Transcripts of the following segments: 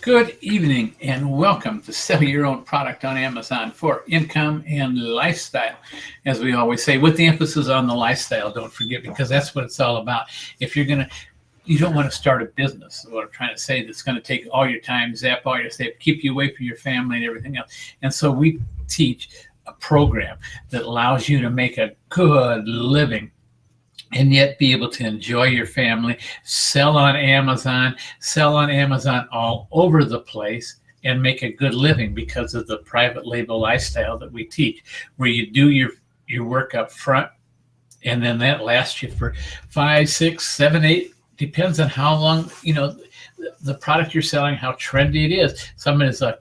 Good evening and welcome to Sell Your Own Product on Amazon for Income and Lifestyle. As we always say, with the emphasis on the lifestyle, don't forget, because that's what it's all about. If you're going to, you don't want to start a business, what I'm trying to say, that's going to take all your time, zap all your stuff, keep you away from your family and everything else. And so we teach a program that allows you to make a good living and yet be able to enjoy your family, sell on Amazon all over the place, and make a good living because of the private label lifestyle that we teach, where you do your work up front, and then that lasts you for 5, 6, 7, 8, depends on how long, the product you're selling, how trendy it is. Some it's a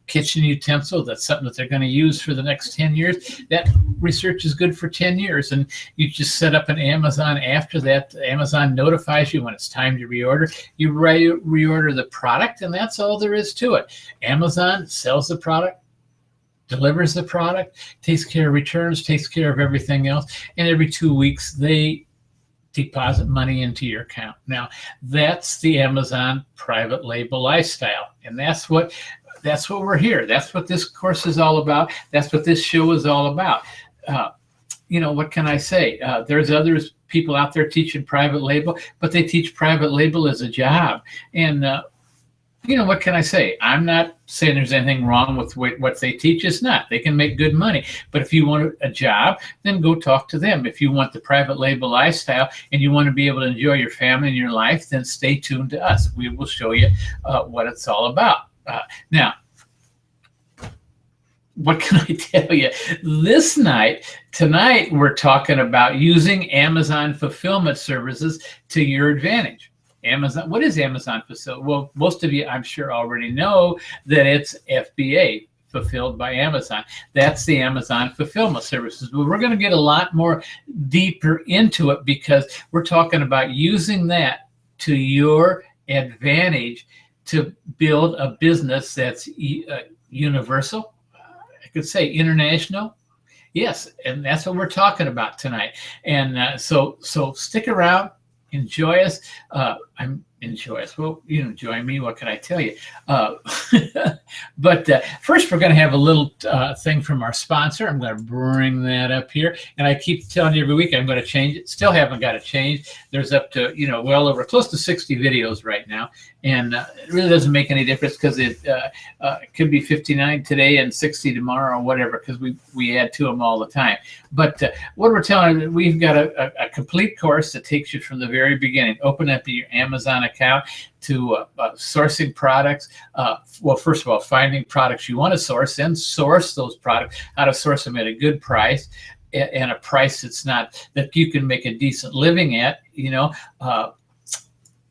kitchen utensil. That's something that they're going to use for the next 10 years. That research is good for 10 years. And you just set up an Amazon. After that, Amazon notifies you when it's time to reorder. You reorder the product, and that's all there is to it. Amazon sells the product, delivers the product, takes care of returns, takes care of everything else. And every 2 weeks, they deposit money into your account. Now, that's the Amazon private label lifestyle. And that's what we're here. That's what this course is all about. That's what this show is all about. What can I say? There's others, people out there teaching private label, but they teach private label as a job. And what can I say? I'm not saying there's anything wrong with what they teach. It's not. They can make good money. But if you want a job, then go talk to them. If you want the private label lifestyle and you want to be able to enjoy your family and your life, then stay tuned to us. We will show you what it's all about. Now, what can I tell you? Tonight, we're talking about using Amazon fulfillment services to your advantage. Amazon, what is Amazon fulfillment? Well, most of you, I'm sure, already know that it's FBA, fulfilled by Amazon. That's the Amazon fulfillment services. But we're going to get a lot more deeper into it, because we're talking about using that to your advantage to build a business that's universal. I could say international. Yes, and that's what we're talking about tonight. And so stick around. Enjoy us. Enjoy us. Well, you enjoy me. What can I tell you? But first, we're going to have a little thing from our sponsor. I'm going to bring that up here. And I keep telling you every week I'm going to change it. Still haven't got it changed. There's up to, well over close to 60 videos right now. And it really doesn't make any difference, because it could be 59 today and 60 tomorrow or whatever, because we add to them all the time. But what we're telling you, we've got a complete course that takes you from the very beginning. Open up your Amazon account to sourcing products. Well, first of all, finding products you want to source, then source those products, how to source them at a good price, and a price that's not, that you can make a decent living at,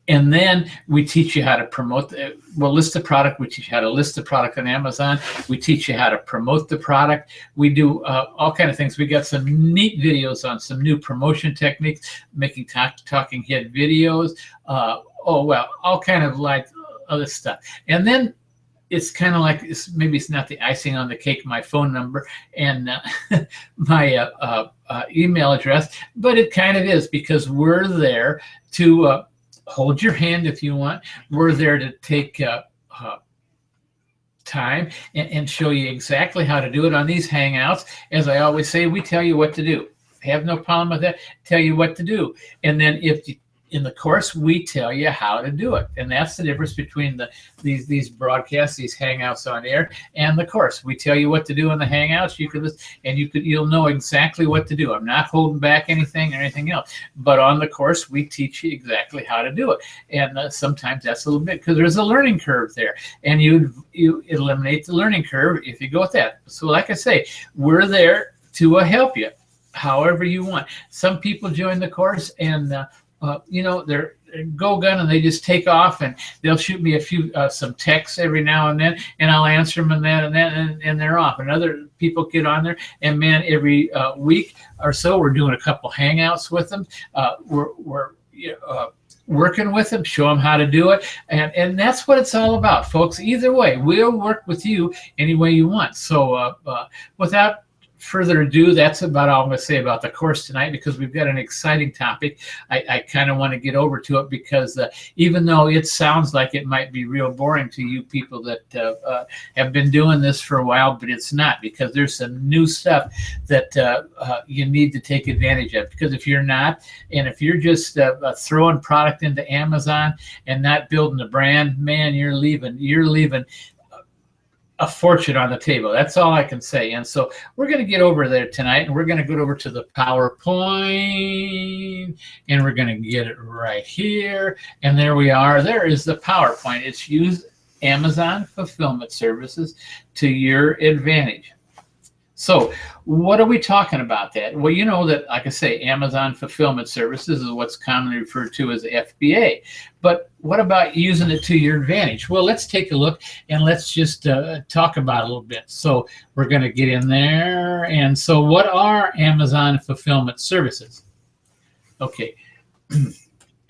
and then we teach you how to promote, list the product. We teach you how to list the product on Amazon. We teach you how to promote the product. We do all kind of things. We got some neat videos on some new promotion techniques, making talking head videos. All kind of like other stuff. And then it's kind of like, maybe it's not the icing on the cake, my phone number and my email address, but it kind of is, because we're there to hold your hand if you want. We're there to take time and show you exactly how to do it on these Hangouts. As I always say, we tell you what to do. Have no problem with that. Tell you what to do. And then in the course, we tell you how to do it. And that's the difference between these broadcasts, these Hangouts on air, and the course. We tell you what to do in the Hangouts. You'll know exactly what to do. I'm not holding back anything or anything else. But on the course, we teach you exactly how to do it. And sometimes that's a little bit, because there's a learning curve there. And you eliminate the learning curve if you go with that. So like I say, we're there to help you however you want. Some people join the course and they're go gun and they just take off, and they'll shoot me some texts every now and then, and I'll answer them and they're off. And other people get on there, and man, every week or so we're doing a couple Hangouts with them. We're working with them, show them how to do it, and that's what it's all about, folks. Either way, we'll work with you any way you want. So without further ado, that's about all I'm going to say about the course tonight, because we've got an exciting topic. I kind of want to get over to it, because even though it sounds like it might be real boring to you people that have been doing this for a while, but it's not, because there's some new stuff that you need to take advantage of. Because if you're not, and if you're just throwing product into Amazon and not building a brand, man, you're leaving a fortune on the table. That's all I can say. And so we're going to get over there tonight, and we're going to go over to the PowerPoint, and we're going to get it right here. And there we are. There is the PowerPoint. It's used Amazon fulfillment services to your advantage. So what are we talking about that? Well, you know that, like I say, Amazon fulfillment services is what's commonly referred to as FBA. But what about using it to your advantage? Well, let's take a look, and let's just talk about it a little bit. So we're going to get in there. And so what are Amazon fulfillment services? Okay.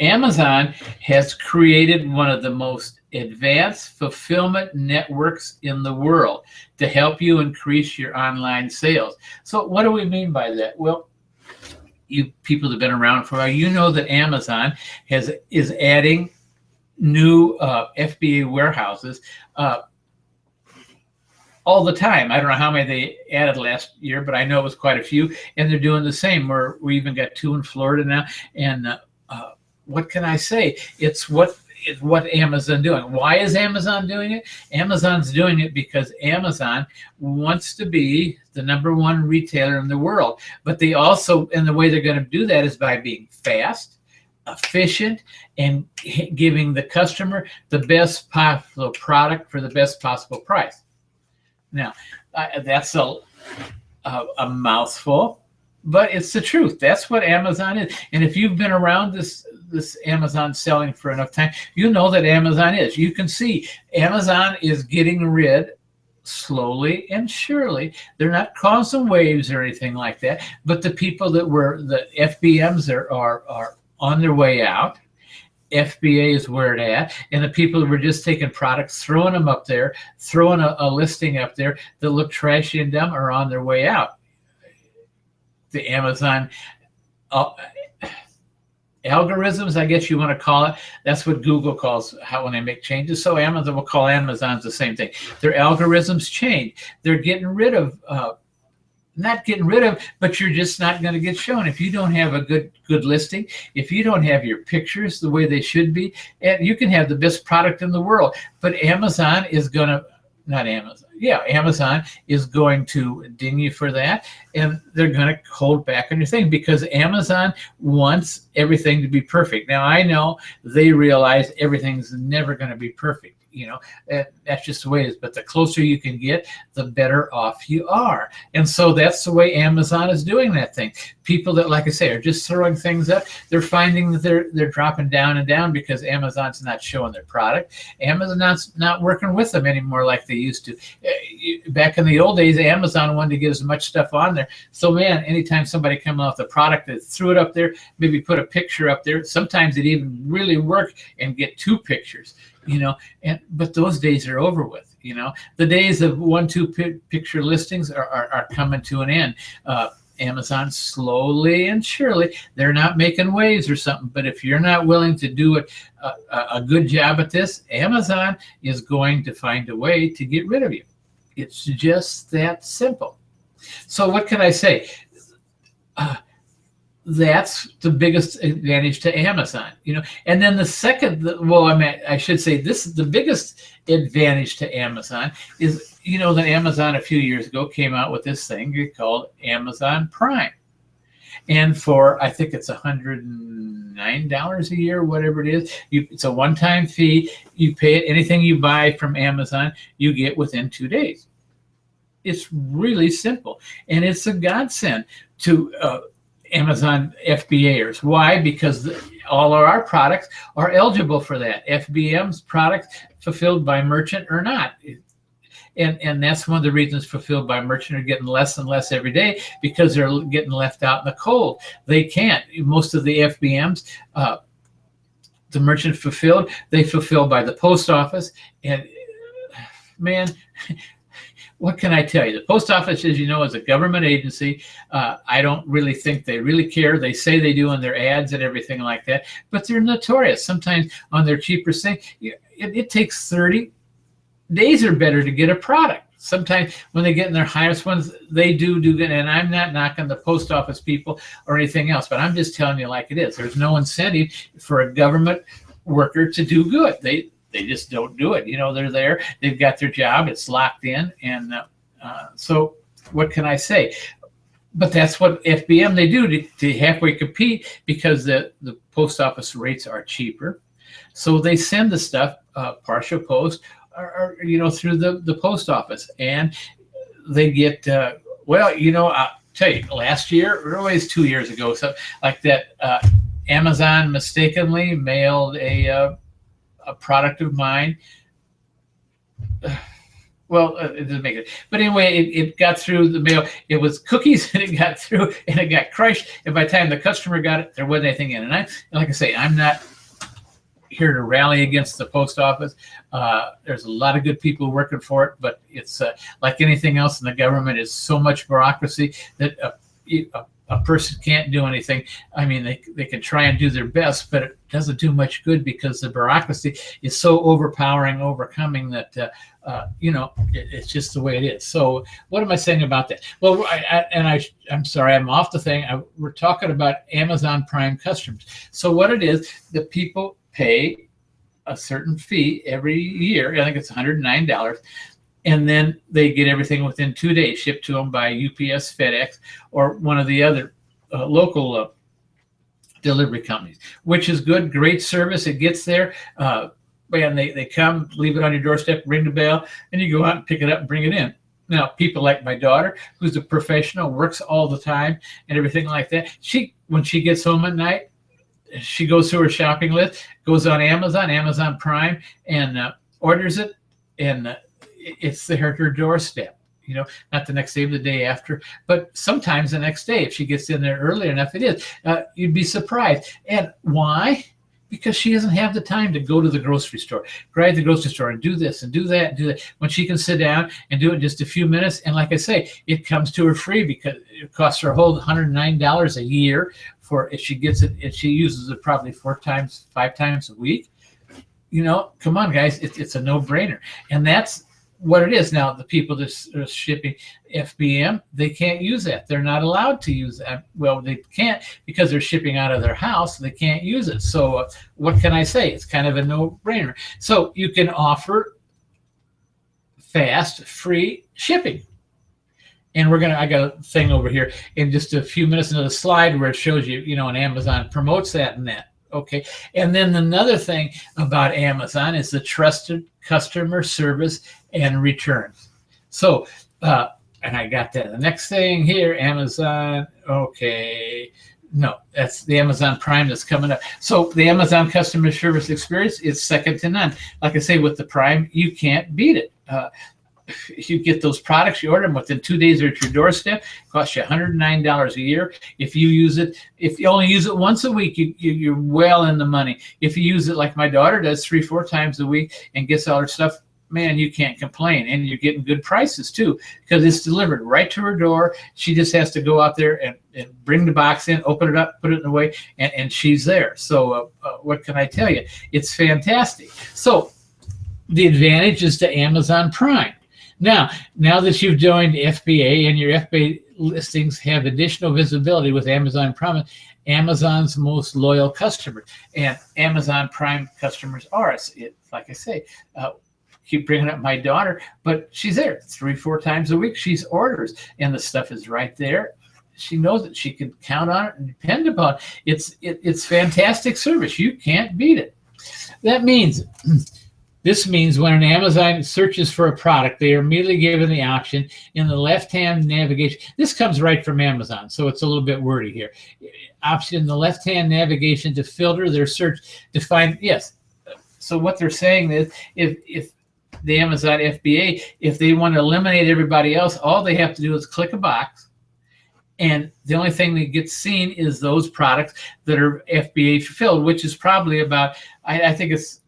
Amazon has created one of the most advanced fulfillment networks in the world to help you increase your online sales. So what do we mean by that? Well, you people that have been around for a while, you know that Amazon is adding new FBA warehouses all the time. I don't know how many they added last year, but I know it was quite a few, and they're doing the same. We even got 2 in Florida now, and what can I say? It's what Amazon doing. Why is Amazon doing it? Amazon's doing it because Amazon wants to be the #1 retailer in the world. But they also, and the way they're going to do that is by being fast, efficient, and giving the customer the best possible product for the best possible price. Now, that's a mouthful, but it's the truth. That's what Amazon is. And if you've been around this Amazon selling for enough time, you know that Amazon is. You can see Amazon is getting rid, slowly and surely. They're not causing waves or anything like that, but the people that were the FBMs are on their way out. FBA is where it at, and the people that were just taking products, throwing them up there, throwing a listing up there that look trashy and dumb, are on their way out. The Amazon algorithms, I guess you want to call it. That's what Google calls how when they make changes. So Amazon will call Amazon's the same thing. Their algorithms change. They're getting rid of, not getting rid of, but you're just not going to get shown if you don't have a good listing. If you don't have your pictures the way they should be, and you can have the best product in the world, but Amazon is going to, not Amazon. Yeah, Amazon is going to ding you for that, and they're going to hold back on your thing because Amazon wants everything to be perfect. Now, I know they realize everything's never going to be perfect. You know, that's just the way it is. But the closer you can get, the better off you are. And so that's the way Amazon is doing that thing. People that, like I say, are just throwing things up, they're finding that they're dropping down and down because Amazon's not showing their product. Amazon's not working with them anymore like they used to. Back in the old days, Amazon wanted to get as much stuff on there. So, man, anytime somebody came off the product, they threw it up there, maybe put a picture up there. Sometimes it even really work and get 2 pictures. You know, but those days are over with. You know, the days of 1-2 picture listings are coming to an end. Amazon, slowly and surely, they're not making waves or something, but if you're not willing to do a good job at this, Amazon is going to find a way to get rid of you. It's just that simple. So what can I say? That's the biggest advantage to Amazon, you know. And then the second, well, I should say this is the biggest advantage to Amazon is, you know, that Amazon a few years ago came out with this thing called Amazon Prime. And for, I think it's $109 a year, whatever it is, it's a one-time fee. You pay it. Anything you buy from Amazon, you get within 2 days. It's really simple. And it's a godsend to Amazon FBAers. Why? Because all of our products are eligible for that. FBM's products fulfilled by merchant or not. And that's one of the reasons fulfilled by merchant are getting less and less every day, because they're getting left out in the cold. They can't. Most of the FBMs, the merchant fulfilled, they fulfill by the post office. And man, what can I tell you? The post office, as you know, is a government agency. I don't really think they really care. They say they do in their ads and everything like that, but they're notorious. Sometimes on their cheaper thing, it takes 30 days or better to get a product. Sometimes when they get in their highest ones, they do good. And I'm not knocking the post office people or anything else, but I'm just telling you like it is. There's no incentive for a government worker to do good. They just don't do it. You know, they're there, they've got their job, it's locked in. And so what can I say? But that's what FBM, they do to halfway compete, because the post office rates are cheaper. So they send the stuff partial post, or through the post office, and they get well, I'll tell you, last year, or always 2 years ago, so like that, Amazon mistakenly mailed a product of mine. Well, it didn't make it, but anyway, it got through the mail. It was cookies, and it got through, and it got crushed. And by the time the customer got it, there wasn't anything in it. And like I say, I'm not here to rally against the post office. There's a lot of good people working for it, but it's like anything else in the government, is so much bureaucracy that a person can't do anything. I mean, they can try and do their best, but it doesn't do much good, because the bureaucracy is so overpowering, overcoming, that it's just the way it is. So what am I saying about that? Well, I'm sorry, I'm off the thing. We're talking about Amazon Prime customers. So what it is, the people pay a certain fee every year. I think it's $109. And then they get everything within 2 days, shipped to them by UPS, FedEx, or one of the other local delivery companies, which is good, great service. It gets there. And they come, leave it on your doorstep, ring the bell, and you go out and pick it up and bring it in. Now, people like my daughter, who's a professional, works all the time and everything like that, when she gets home at night, she goes through her shopping list, goes on Amazon Prime, and orders it, and it's there at her doorstep. Not the next day, but the day after, but sometimes the next day if she gets in there early enough. It is. You'd be surprised. And why? Because she doesn't have the time to go to the grocery store, grab the grocery store, and do this and do that and do that, when she can sit down and do it in just a few minutes. And like I say, it comes to her free, because it costs her a whole $109 a year for, if she gets it, if she uses it probably 5 times a week. Come on, guys, it's a no-brainer. And that's what it is. Now, the people that are shipping FBM, they can't use that. They're not allowed to use that. Well, they can't, because they're shipping out of their house. They can't use it. So what can I say? It's kind of a no-brainer. So you can offer fast, free shipping. And I got a thing over here in just a few minutes, another slide where it shows you, and Amazon promotes that and that. Okay. And then another thing about Amazon is the trusted customer service and returns. So, and I got that. The next thing here, Amazon. Okay. No, that's the Amazon Prime that's coming up. So the Amazon customer service experience is second to none. Like I say, with the Prime, you can't beat it. You get those products, you order them within 2 days, they're at your doorstep. It costs you $109 a year. If you only use it once a week, you're well in the money. If you use it like my daughter does 3-4 times a week and gets all her stuff, man, you can't complain. And you're getting good prices too, because it's delivered right to her door. She just has to go out there and bring the box in, open it up, put it in the way, and she's there. So what can I tell you? It's fantastic. So the advantage is to Amazon Prime. Now that you've joined FBA and your FBA listings have additional visibility with Amazon Prime, Amazon's most loyal customers, and Amazon Prime customers are, like I say, keep bringing up my daughter, but she's there 3-4 times a week. She's orders, and the stuff is right there. She knows that she can count on it and depend upon it. It's fantastic service. You can't beat it. This means when an Amazon searches for a product, they are immediately given the option in the left-hand navigation. This comes right from Amazon, so it's a little bit wordy here. Option in the left-hand navigation to filter their search to find, yes. So what they're saying is, if the Amazon FBA, if they want to eliminate everybody else, all they have to do is click a box, and the only thing that gets seen is those products that are FBA fulfilled, which is probably about, I think it's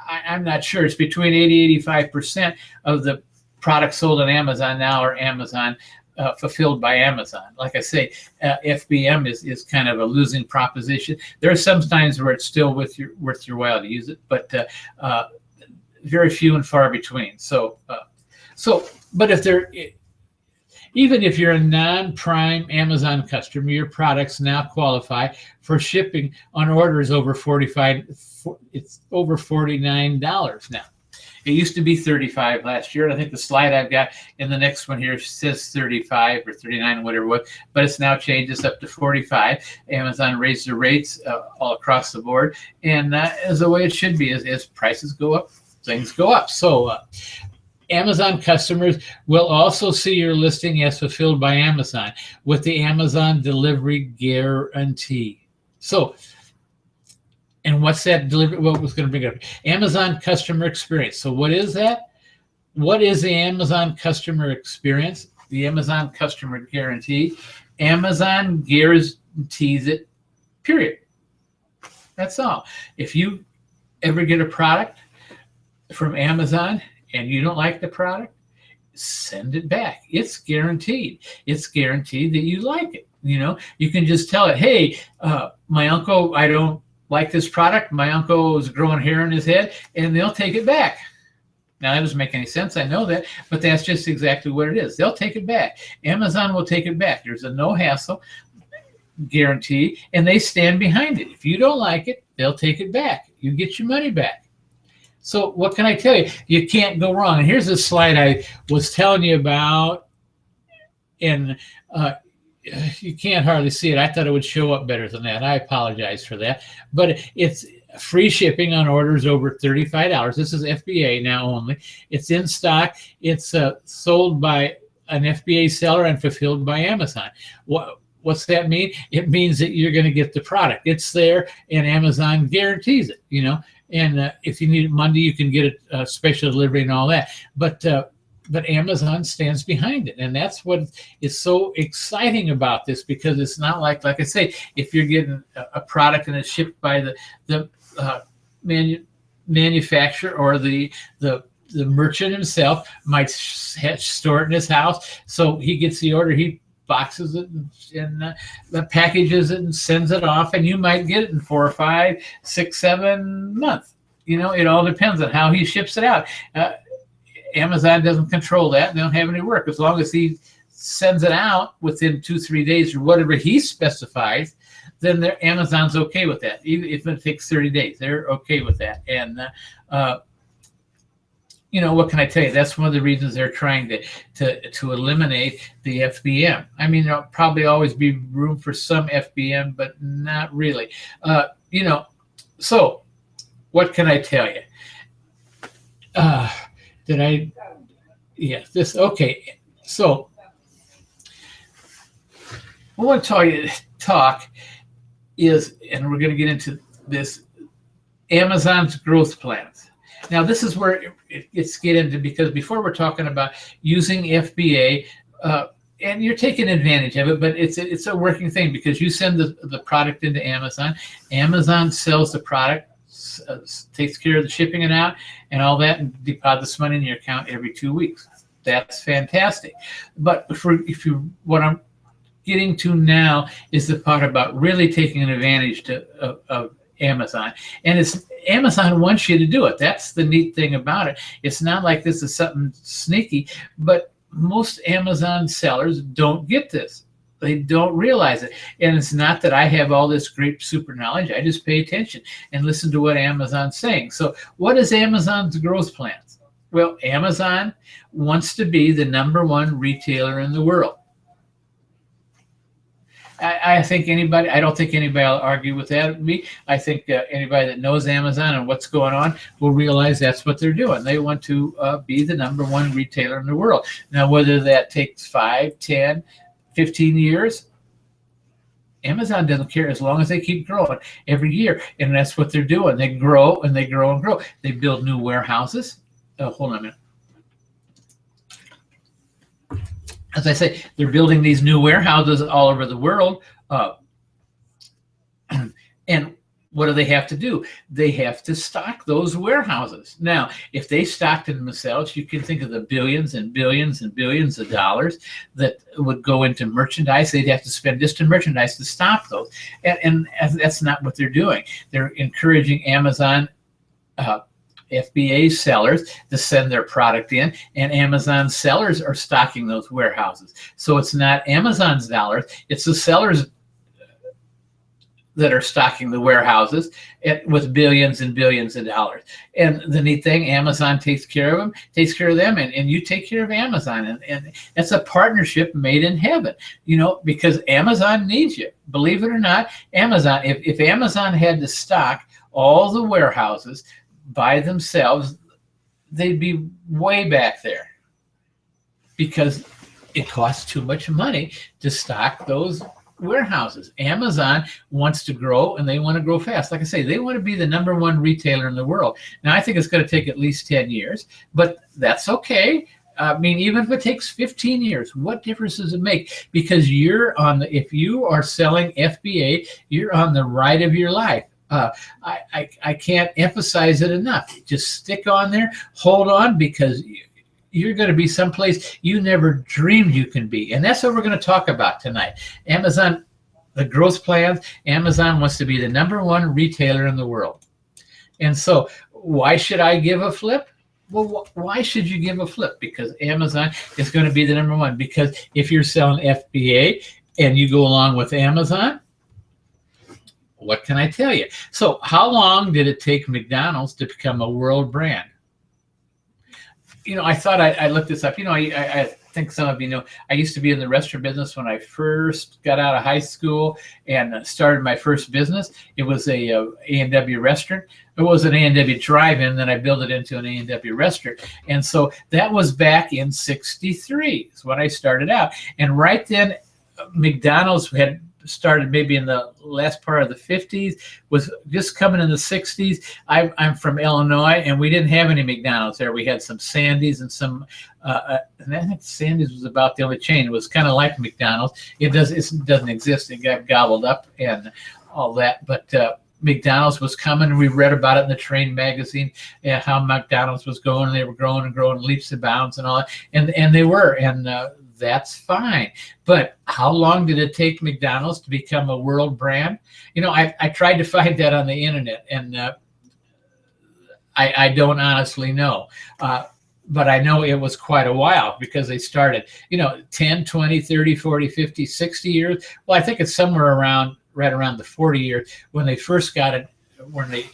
I'm not sure. It's between 80-85% of the products sold on Amazon now are Amazon fulfilled by Amazon. Like I say, FBM is kind of a losing proposition. There are some times where it's still worth your while to use it, but very few and far between. But even if you're a non-prime Amazon customer, your products now qualify for shipping on orders over it's over $49 now. It used to be 35 last year. And I think the slide I've got in the next one here says 35 or 39, whatever it was, but it's now changed. It's up to 45. Amazon raised their rates all across the board. And as the way it should be, as prices go up, things go up. So Amazon customers will also see your listing as fulfilled by Amazon with the Amazon delivery guarantee. So, and what's that delivery? What was going to bring up? Amazon customer experience. So what is that? What is the Amazon customer experience? The Amazon customer guarantee. Amazon guarantees it, period. That's all. If you ever get a product from Amazon and you don't like the product, send it back. It's guaranteed. It's guaranteed that you like it. You know, you can just tell it, hey, my uncle, I don't like this product. My uncle is growing hair in his head, and they'll take it back. Now, that doesn't make any sense. I know that, but that's just exactly what it is. They'll take it back. Amazon will take it back. There's a no hassle guarantee, and they stand behind it. If you don't like it, they'll take it back. You get your money back. So what can I tell you? You can't go wrong. And here's a slide I was telling you about, and you can't hardly see it. I thought it would show up better than that. I apologize for that. But it's free shipping on orders over $35. This is FBA now only. It's in stock. It's sold by an FBA seller and fulfilled by Amazon. What's that mean? It means that you're going to get the product. It's there, and Amazon guarantees it, you know. And if you need it Monday, you can get it special delivery and all that. But Amazon stands behind it, and that's what is so exciting about this, because it's not like I say, if you're getting a product and it's shipped by the manufacturer, or the merchant himself might store it in his house. So he gets the order, he boxes it and packages it and sends it off, and you might get it in 4 or 5, 6, 7 months. You know, it all depends on how he ships it out. Amazon doesn't control that. They don't have any work. As long as he sends it out within 2-3 days or whatever he specifies, then Amazon's okay with that. Even if it takes 30 days, they're okay with that. And you know, what can I tell you? That's one of the reasons they're trying to eliminate the FBM. I mean, there'll probably always be room for some FBM, but not really. You know, so what can I tell you? Okay. So what I want to talk is, and we're going to get into this, Amazon's growth plans. Now, this is where it's get into, because before we're talking about using FBA, and you're taking advantage of it, but it's a working thing, because you send the product into Amazon. Amazon sells the product, takes care of the shipping and out and all that, and deposits money in your account every 2 weeks. That's fantastic. But what I'm getting to now is the part about really taking an advantage of Amazon. And Amazon wants you to do it. That's the neat thing about it. It's not like this is something sneaky, but most Amazon sellers don't get this. They don't realize it. And it's not that I have all this great super knowledge. I just pay attention and listen to what Amazon's saying. So what is Amazon's growth plans? Well, Amazon wants to be the #1 retailer in the world. I think I don't think anybody will argue with that with me. I think anybody that knows Amazon and what's going on will realize that's what they're doing. They want to be the #1 retailer in the world. Now, whether that takes 5, 10, 15 years, Amazon doesn't care, as long as they keep growing every year. And that's what they're doing. They grow and they grow and grow. They build new warehouses. Hold on a minute. As I say, they're building these new warehouses all over the world. And what do they have to do? They have to stock those warehouses. Now, if they stocked them themselves, you can think of the billions and billions and billions of dollars that would go into merchandise. They'd have to spend just in merchandise to stock those. And that's not what they're doing. They're encouraging Amazon FBA sellers to send their product in, and Amazon sellers are stocking those warehouses. So it's not Amazon's dollars, it's the sellers that are stocking the warehouses with billions and billions of dollars. And the neat thing, Amazon takes care of them, takes care of them, and you take care of Amazon. And it's a partnership made in heaven, you know, because Amazon needs you. Believe it or not, Amazon, if Amazon had to stock all the warehouses by themselves, they'd be way back there because it costs too much money to stock those warehouses. Amazon wants to grow, and they want to grow fast. Like I say, they want to be the #1 retailer in the world. Now, I think it's going to take at least 10 years, but that's okay. I mean, even if it takes 15 years, what difference does it make? Because if you are selling FBA, you're on the ride of your life. I can't emphasize it enough. Just stick on there, hold on, because you're going to be someplace you never dreamed you can be. And that's what we're going to talk about tonight. Amazon, the growth plans. Amazon wants to be the #1 retailer in the world. And so why should I give a flip? Well, why should you give a flip? Because Amazon is going to be the #1. Because if you're selling FBA and you go along with Amazon, what can I tell you? So how long did it take McDonald's to become a world brand? You know, I thought I looked this up. You know, I think some of you know, I used to be in the restaurant business when I first got out of high school and started my first business. It was a A&W restaurant. It was an A&W drive-in, then I built it into an A&W restaurant. And so that was back in '63 is when I started out. And right then, McDonald's had started maybe in the last part of the 50s, was just coming in the 60s. I'm from Illinois, and we didn't have any McDonald's there. We had some Sandy's and some, and I think Sandy's was about the only chain. It was kind of like McDonald's. It doesn't exist. It got gobbled up and all that. But McDonald's was coming, and we read about it in the Train magazine, and how McDonald's was going. They were growing and growing leaps and bounds and all that. And they were, and that's fine. But how long did it take McDonald's to become a world brand? You know, I tried to find that on the internet, and I don't honestly know. But I know it was quite a while, because they started, you know, 10, 20, 30, 40, 50, 60 years. Well, I think it's somewhere right around the 40 years when they first got it, when they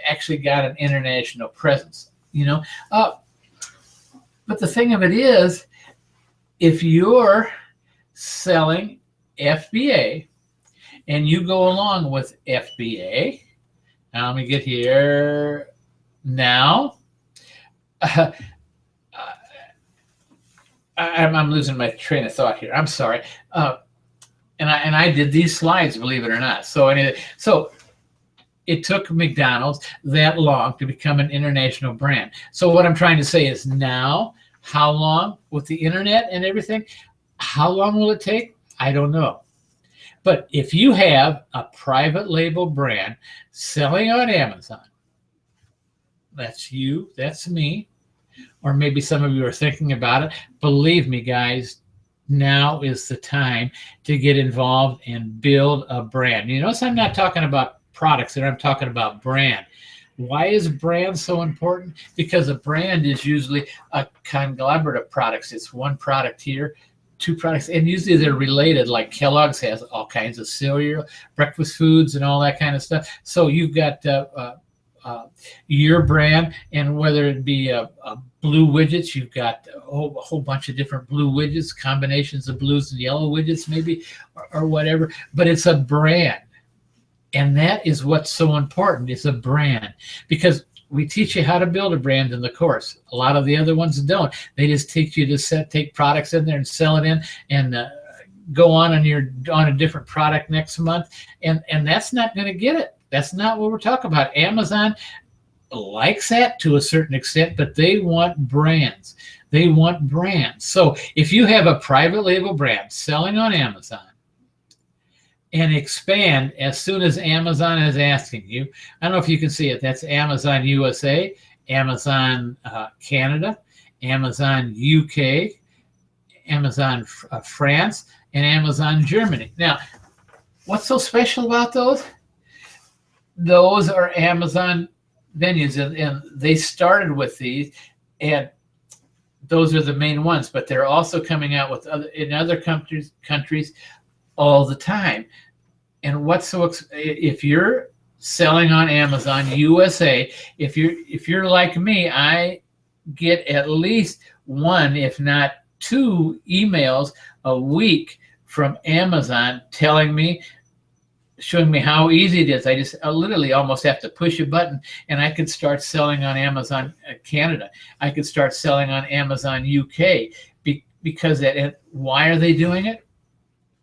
actually got an international presence, you know. But the thing of it is, if you're selling FBA and you go along with FBA, now let me get here now. I'm losing my train of thought here. I'm sorry. And I did these slides, believe it or not. So anyway, so it took McDonald's that long to become an international brand. So what I'm trying to say is now, how long with the internet and everything, how long will it take? I don't know. But if you have a private label brand selling on Amazon, that's you, that's me, or maybe some of you are thinking about it. Believe me, guys, now is the time to get involved and build a brand. You notice I'm not talking about products there, I'm talking about brand. Why is brand so important? Because a brand is usually a conglomerate of products. It's one product here, two products, and usually they're related. Like Kellogg's has all kinds of cereal, breakfast foods, and all that kind of stuff. So you've got your brand, and whether it be blue widgets, you've got a whole bunch of different blue widgets, combinations of blues and yellow widgets maybe, or whatever, but it's a brand. And that is what's so important, is a brand, because we teach you how to build a brand in the course. A lot of the other ones don't. They just teach you to take products in there and sell it in, and go on a different product next month. And that's not going to get it. That's not what we're talking about. Amazon likes that to a certain extent, but they want brands. They want brands. So if you have a private label brand selling on Amazon, and expand as soon as Amazon is asking you. I don't know if you can see it. That's Amazon USA, Amazon Canada, Amazon UK, Amazon France, and Amazon Germany. Now, what's so special about those? Those are Amazon venues, and they started with these, and those are the main ones. But they're also coming out with other countries all the time. And what's so if you're selling on Amazon USA, if you're like me, I get at least one, if not two, emails a week from Amazon telling me, showing me how easy it is. I literally almost have to push a button and I could start selling on Amazon Canada. I could start selling on Amazon UK because and why are they doing it?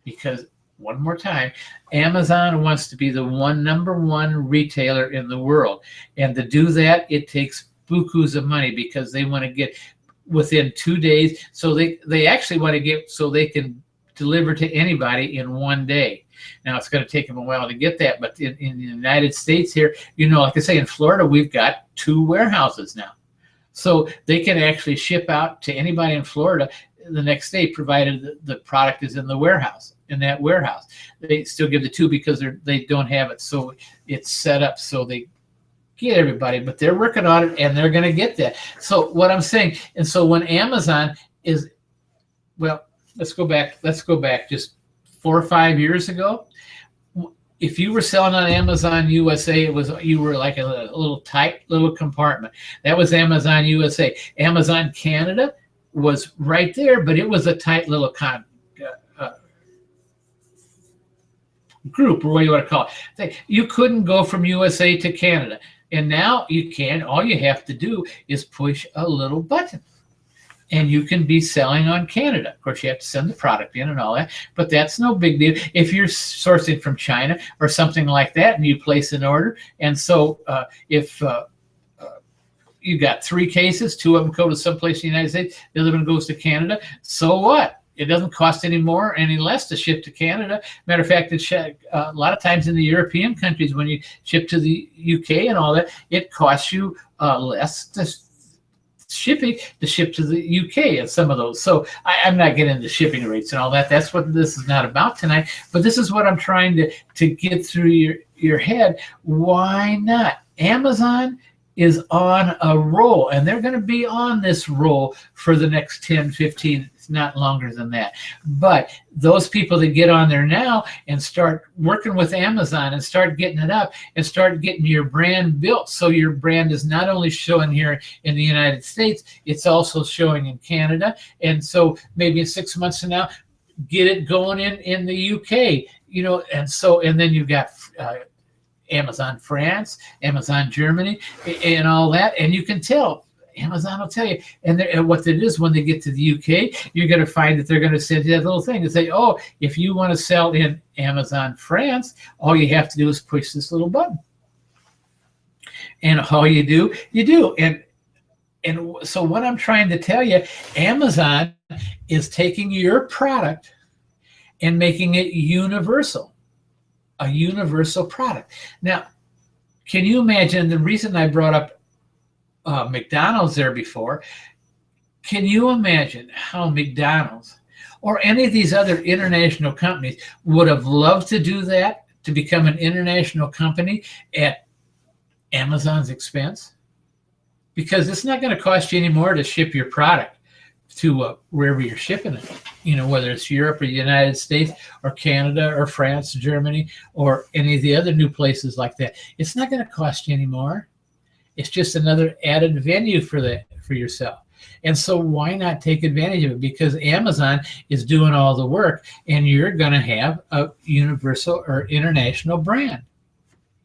Because, one more time, Amazon wants to be the number one retailer in the world. And to do that, it takes bukus of money because they want to get within 2 days. So they actually want to get so they can deliver to anybody in 1 day. Now, it's going to take them a while to get that. But in the United States here, like I say, in Florida, we've got 2 warehouses now. So they can actually ship out to anybody in Florida the next day, provided the product is in the warehouse. In that warehouse, they still give the 2 because they don't have it, so it's set up so they get everybody. But they're working on it, and they're going to get that. So what I'm saying, and so when Amazon is, well, let's go back just 4 or 5 years ago. If you were selling on Amazon USA, you were like a little tight little compartment. That was Amazon USA. Amazon Canada was right there, but it was a tight little group, or what you want to call it. You couldn't go from USA to Canada, and now you can. All you have to do is push a little button, and you can be selling on Canada. Of course, you have to send the product in and all that, but that's no big deal. If you're sourcing from China or something like that, and you place an order, and so if you got 3 cases, 2 of them go to someplace in the United States, the other one goes to Canada, so what? It doesn't cost any more or any less to ship to Canada. Matter of fact, a lot of times in the European countries, when you ship to the UK and all that, it costs you less to ship to the UK and some of those. So I'm not getting into shipping rates and all that. That's what this is not about tonight. But this is what I'm trying to get through your head. Why not? Amazon is on a roll, and they're going to be on this roll for the next 10, 15, not longer than that. But those people that get on there now and start working with Amazon and start getting it up and start getting your brand built, so your brand is not only showing here in the United States, it's also showing in Canada. And so maybe in 6 months from now, get it going in the UK, and then you've got Amazon France, Amazon Germany, and all that. And you can tell, Amazon will tell you. And what it is, when they get to the UK, you're going to find that they're going to send you that little thing and say, oh, if you want to sell in Amazon France, all you have to do is push this little button. And all you do. And so what I'm trying to tell you, Amazon is taking your product and making it universal. A universal product. Now, can you imagine, the reason I brought up McDonald's there before, can you imagine how McDonald's or any of these other international companies would have loved to do that, to become an international company at Amazon's expense? Because it's not going to cost you any more to ship your product to wherever you're shipping it, whether it's Europe or the United States or Canada or France, Germany, or any of the other new places like that. It's not going to cost you any more. It's just another added venue for yourself. And so why not take advantage of it? Because Amazon is doing all the work, and you're going to have a universal or international brand.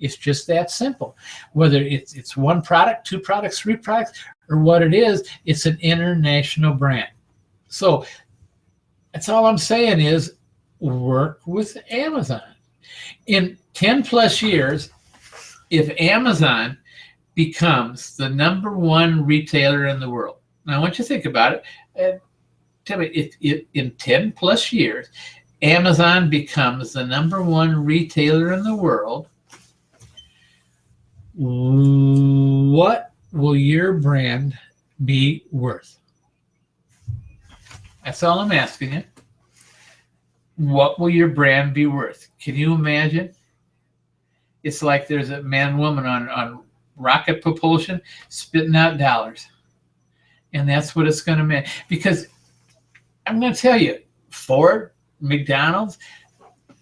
It's just that simple. Whether it's 1 product, 2 products, 3 products, or what it is, it's an international brand. So that's all I'm saying is work with Amazon. In 10 plus years, if Amazon becomes the #1 retailer in the world, now I want you to think about it, and tell me, if in 10 plus years, Amazon becomes the #1 retailer in the world, what will your brand be worth? That's all I'm asking you. What will your brand be worth? Can you imagine? It's like there's a man and woman on rocket propulsion spitting out dollars. And that's what it's going to mean. Because I'm going to tell you, Ford, McDonald's,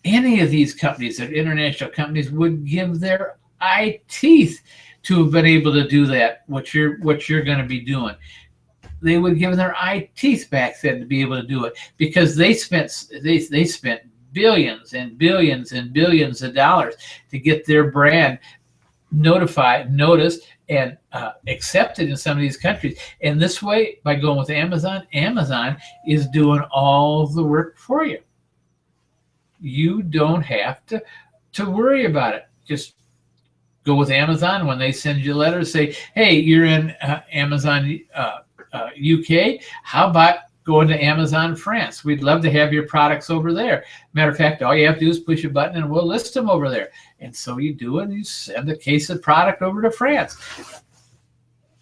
any of these companies that international companies would give their eye teeth to have been able to do that, what you're going to be doing. They would give their eye teeth back then to be able to do it, because they spent billions and billions and billions of dollars to get their brand notified, noticed, and accepted in some of these countries. And this way, by going with Amazon, Amazon is doing all the work for you. You don't have to worry about it. Just go with Amazon. When they send you letters, say, hey, you're in Amazon UK. How about going to Amazon France? We'd love to have your products over there. Matter of fact, all you have to do is push a button and we'll list them over there. And so you do it, and you send a case of product over to France.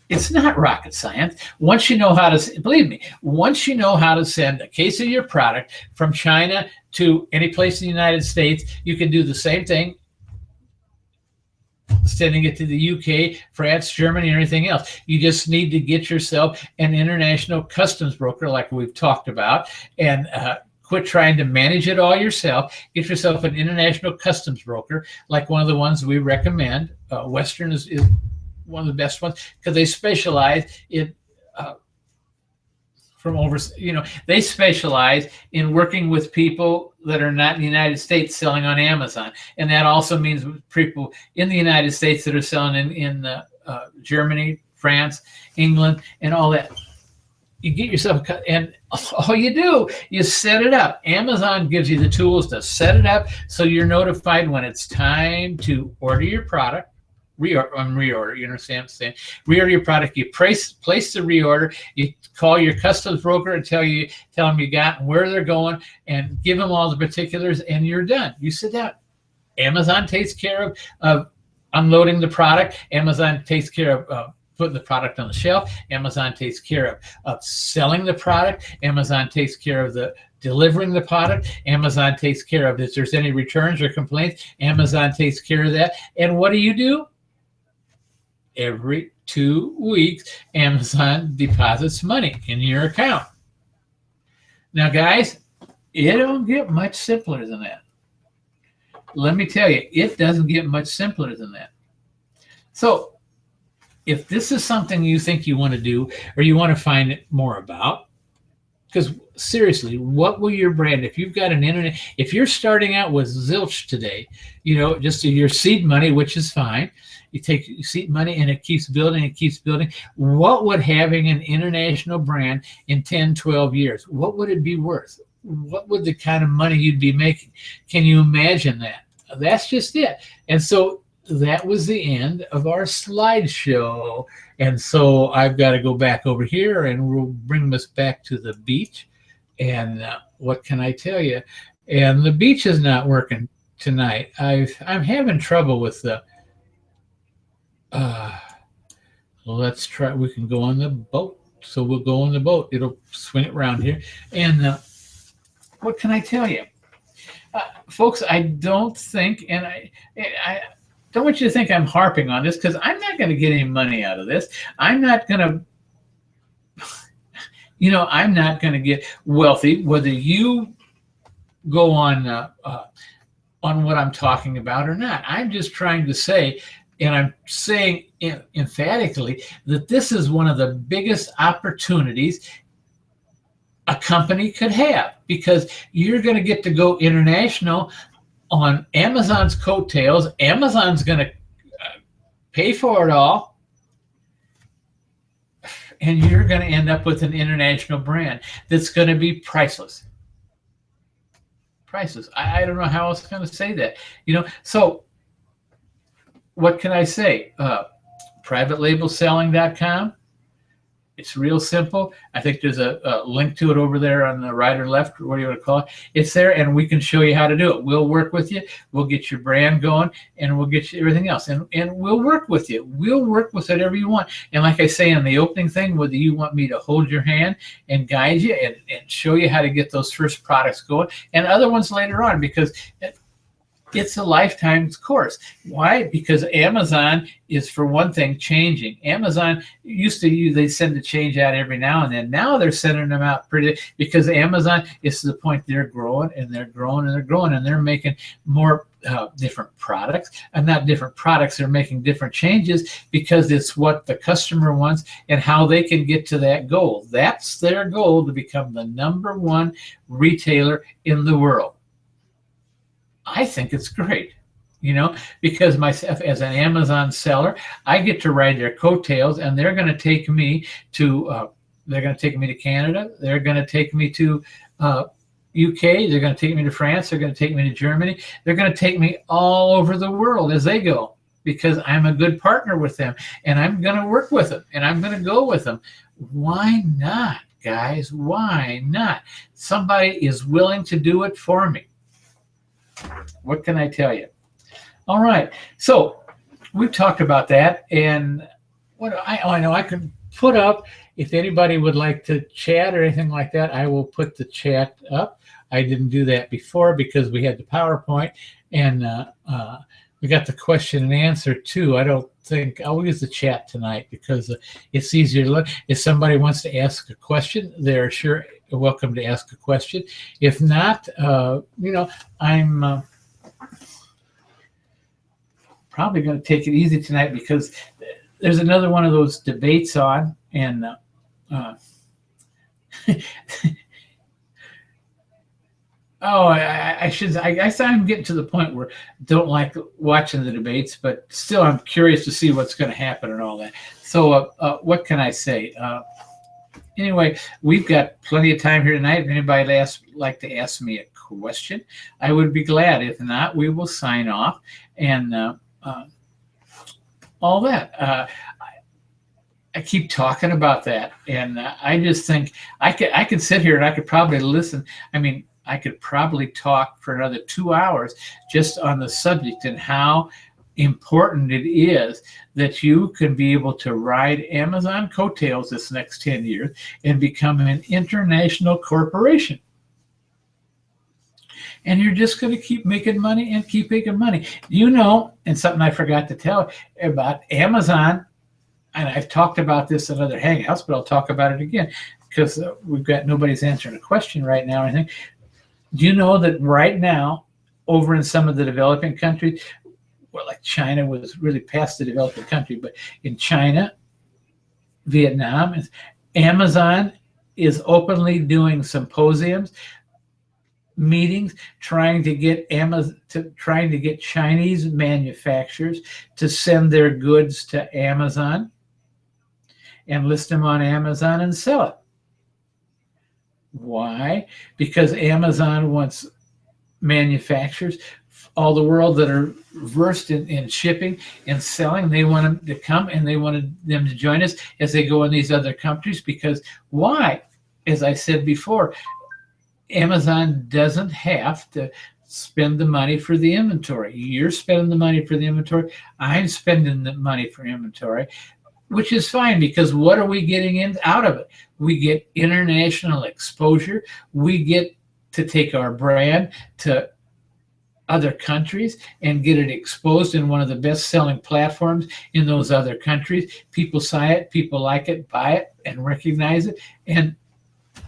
It's not rocket science. Once you know how to, believe me, once you know how to send a case of your product from China to any place in the United States, you can do the same thing, sending it to the UK, France, Germany, and everything else. You just need to get yourself an international customs broker like we've talked about, and quit trying to manage it all yourself. Get yourself an international customs broker, like one of the ones we recommend. Western is one of the best ones, because they specialize in they specialize in working with people that are not in the United States selling on Amazon. And that also means people in the United States that are selling in Germany, France, England, and all that. You get yourself, and all you do, you set it up. Amazon gives you the tools to set it up so you're notified when it's time to order your product. Reorder, you understand what I'm saying? Reorder your product. You place the reorder. You call your customs broker and tell them you got and where they're going, and give them all the particulars, and you're done. You sit down. Amazon takes care of unloading the product. Amazon takes care of putting the product on the shelf. Amazon takes care of selling the product. Amazon takes care of delivering the product. Amazon takes care of if there's any returns or complaints. Amazon takes care of that. And what do? Every 2 weeks, Amazon deposits money in your account. Now, guys, it don't get much simpler than that. Let me tell you, it doesn't get much simpler than that. So if this is something you think you want to do, or you want to find more about, because seriously, what will your brand, if you've got an internet, if you're starting out with zilch today, just your seed money, which is fine, you take seed money and it keeps building, what would having an international brand in 10, 12 years, what would it be worth? What would the kind of money you'd be making? Can you imagine that? That's just it. And so that was the end of our slideshow. And so I've got to go back over here, and we'll bring this back to the beach. And what can I tell you? And the beach is not working tonight. I'm having trouble with the, let's try, we can go on the boat. So we'll go on the boat. It'll swing it around here. And what can I tell you? Folks, I don't think, and I don't want you to think I'm harping on this, because I'm not going to get any money out of this. I'm not going to get wealthy, whether you go on what I'm talking about or not. I'm just trying to say, and I'm saying emphatically, that this is one of the biggest opportunities a company could have, because you're going to get to go international on Amazon's coattails. Amazon's going to pay for it all, and you're going to end up with an international brand that's going to be priceless. Priceless. I don't know how else I'm going to say that. So what can I say? Privatelabelselling.com. It's real simple. I think there's a link to it over there on the right or left, or what do you want to call it. It's there, and we can show you how to do it. We'll work with you. We'll get your brand going, and we'll get you everything else. And we'll work with you. We'll work with whatever you want. And like I say in the opening thing, whether you want me to hold your hand and guide you and show you how to get those first products going, and other ones later on, because it's a lifetime course. Why? Because Amazon is, for one thing, changing. Amazon used to they send a change out every now and then. Now they're sending them out because Amazon is to the point they're growing and they're growing and they're growing, and they're making more different products. And not different products, they're making different changes because it's what the customer wants and how they can get to that goal. That's their goal, to become the #1 retailer in the world. I think it's great, because myself as an Amazon seller, I get to ride their coattails, and they're going to take me to Canada. They're going to take me to UK. They're going to take me to France. They're going to take me to Germany. They're going to take me all over the world as they go, because I'm a good partner with them, and I'm going to work with them, and I'm going to go with them. Why not, guys? Why not? Somebody is willing to do it for me. What can I tell you? All right, so we've talked about that, and what I know I can put up, if anybody would like to chat or anything like that, I will put the chat up. I didn't do that before because we had the PowerPoint, and we got the question and answer too. I don't think I'll use the chat tonight because it's easier to look. If somebody wants to ask a question, they're sure welcome to ask a question. If not, I'm probably going to take it easy tonight because there's another one of those debates on, and I guess I'm getting to the point where I don't like watching the debates, but still I'm curious to see what's going to happen and all that. So what can I say? Anyway, we've got plenty of time here tonight. If anybody would like to ask me a question, I would be glad. If not, we will sign off and all that. I keep talking about that, and I just think I could sit here and I could probably listen. I mean, I could probably talk for another 2 hours just on the subject and how important it is that you can be able to ride Amazon coattails this next 10 years and become an international corporation. And you're just going to keep making money and keep making money. And something I forgot to tell about Amazon, and I've talked about this in other Hangouts, but I'll talk about it again because we've got nobody's answering a question right now. I think. Do you know that right now, over in some of the developing countries, well, like China was really past the developing country, but in China, Vietnam, Amazon is openly doing symposiums, meetings, trying to get Chinese manufacturers to send their goods to Amazon and list them on Amazon and sell it. Why? Because Amazon wants manufacturers, all the world that are versed in shipping and selling. They want them to come, and they wanted them to join us as they go in these other countries. Because why? As I said before, Amazon doesn't have to spend the money for the inventory. You're spending the money for the inventory. I'm spending the money for inventory, which is fine, because what are we getting out of it? We get international exposure. We get to take our brand to other countries and get it exposed in one of the best-selling platforms in those other countries. People see it, people like it, buy it, and recognize it. And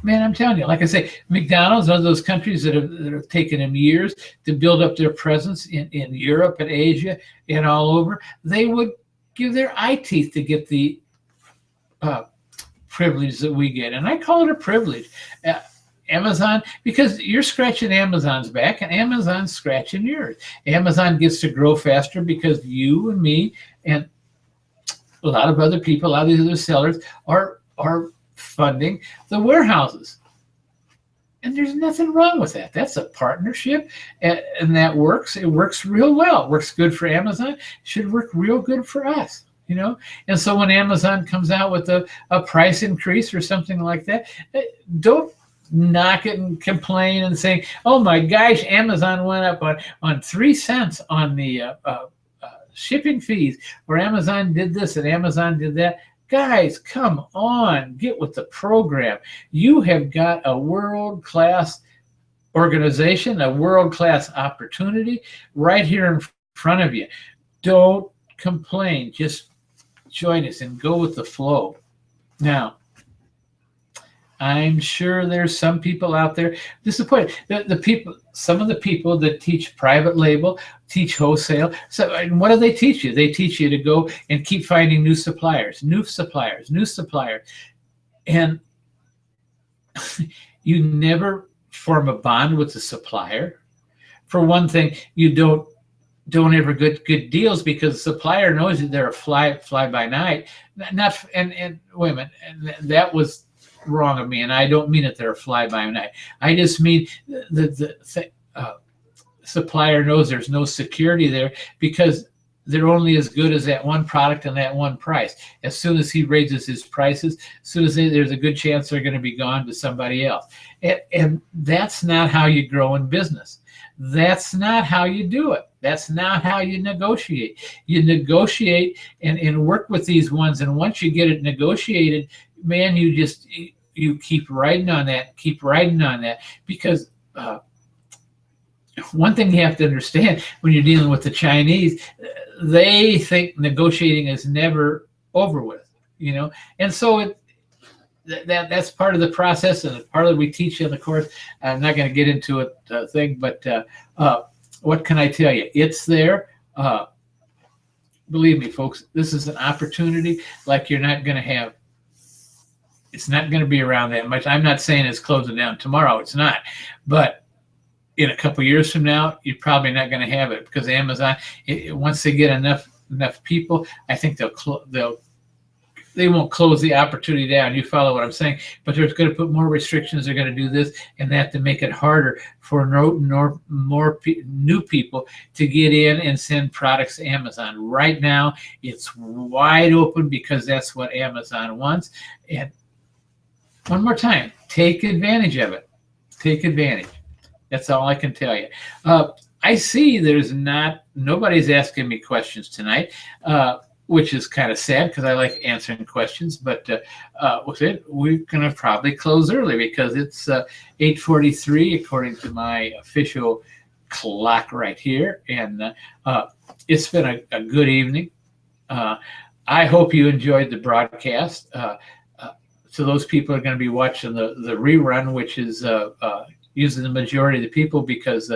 man, I'm telling you, like I say, McDonald's, one of those countries that have taken them years to build up their presence in Europe and Asia and all over, they would give their eye teeth to get the privilege that we get. And I call it a privilege. Amazon, because you're scratching Amazon's back and Amazon's scratching yours. Amazon gets to grow faster because you and me and a lot of other people, a lot of these other sellers are funding the warehouses. And there's nothing wrong with that. That's a partnership, and that works. It works real well. It works good for Amazon. It should work real good for us. And so when Amazon comes out with a price increase or something like that, don't knock it and complain and say, oh my gosh, Amazon went up on 3 cents on the shipping fees, or Amazon did this and Amazon did that. Guys, come on, get with the program. You have got a world-class organization, a world-class opportunity right here in front of you. Don't complain. Just join us and go with the flow. Now, I'm sure there's some people out there disappointed. Some of the people that teach private label, teach wholesale. So, and what do they teach you? They teach you to go and keep finding new suppliers, and you never form a bond with the supplier. For one thing, you don't ever get good deals because the supplier knows that they're a fly by night. And wait a minute, and that was wrong of me, and I don't mean that they're a fly by night. I just mean the supplier knows there's no security there because they're only as good as that one product and that one price. As soon as he raises his prices, as soon as there's a good chance they're going to be gone to somebody else. And that's not how you grow in business. That's not how you do it. That's not how you negotiate. You negotiate and work with these ones, and once you get it negotiated, man, you keep riding on that, because one thing you have to understand when you're dealing with the Chinese, they think negotiating is never over with, and so that's part of the process, and part of what we teach in the course. I'm not going to get into it but what can I tell you? It's there. Believe me, folks, this is an opportunity like you're not going to have. It's not going to be around that much. I'm not saying it's closing down tomorrow. It's not. But in a couple of years from now, you're probably not going to have it because Amazon, once they get enough people, I think they won't close the opportunity down. You follow what I'm saying? But they're going to put more restrictions. They're going to do this and that to make it harder for more new people to get in and send products to Amazon. Right now, it's wide open because that's what Amazon wants. And one more time, take advantage of it. Take advantage. That's all I can tell you. I see nobody's asking me questions tonight, which is kind of sad because I like answering questions. But with it, we're going to probably close early because it's 8:43 according to my official clock right here. And it's been a good evening. I hope you enjoyed the broadcast. So those people are going to be watching the rerun, which is usually the majority of the people, because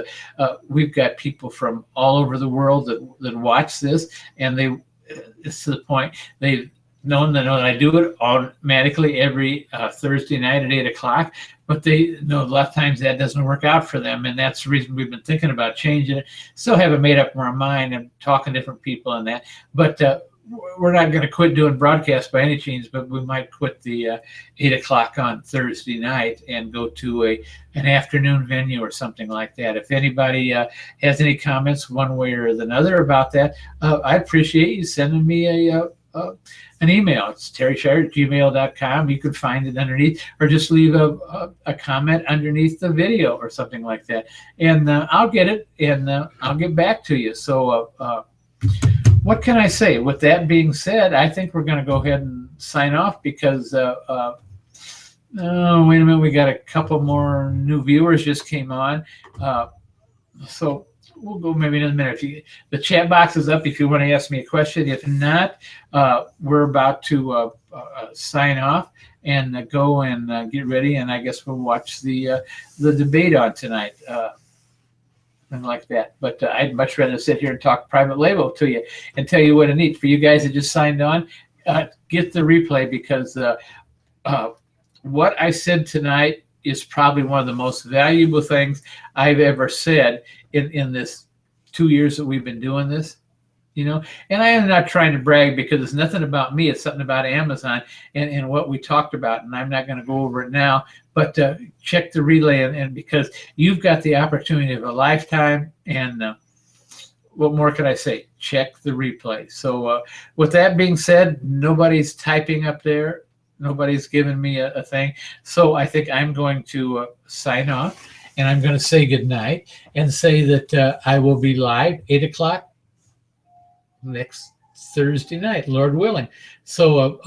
we've got people from all over the world that watch this, and it's to the point they've known that I do it automatically every Thursday night at 8 o'clock, but they know a lot of times that doesn't work out for them, and that's the reason we've been thinking about changing it. Still haven't made up our mind and talking to different people and that, but we're not going to quit doing broadcasts by any means, but we might quit the 8 o'clock on Thursday night and go to an afternoon venue or something like that. If anybody has any comments one way or another about that, I appreciate you sending me an email. It's terryshire@gmail.com. You can find it underneath, or just leave a comment underneath the video or something like that. And I'll get it, and I'll get back to you. So what can I say? With that being said, I think we're going to go ahead and sign off because, oh, wait a minute, we got a couple more new viewers just came on. So we'll go maybe in a minute. The chat box is up if you want to ask me a question. If not, we're about to sign off and go and get ready. And I guess we'll watch the debate on tonight. Like that, but I'd much rather sit here and talk private label to you and tell you what I need. For you guys that just signed on, get the replay, because what I said tonight is probably one of the most valuable things I've ever said in this 2 years that we've been doing this. And I am not trying to brag, because it's nothing about me. It's something about Amazon and what we talked about. And I'm not going to go over it now, but check the relay. And because you've got the opportunity of a lifetime, and what more could I say? Check the replay. So with that being said, nobody's typing up there. Nobody's giving me a thing. So I think I'm going to sign off, and I'm going to say goodnight and say that I will be live 8 o'clock next Thursday night, Lord willing. So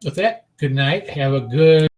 with that, good night. Have a good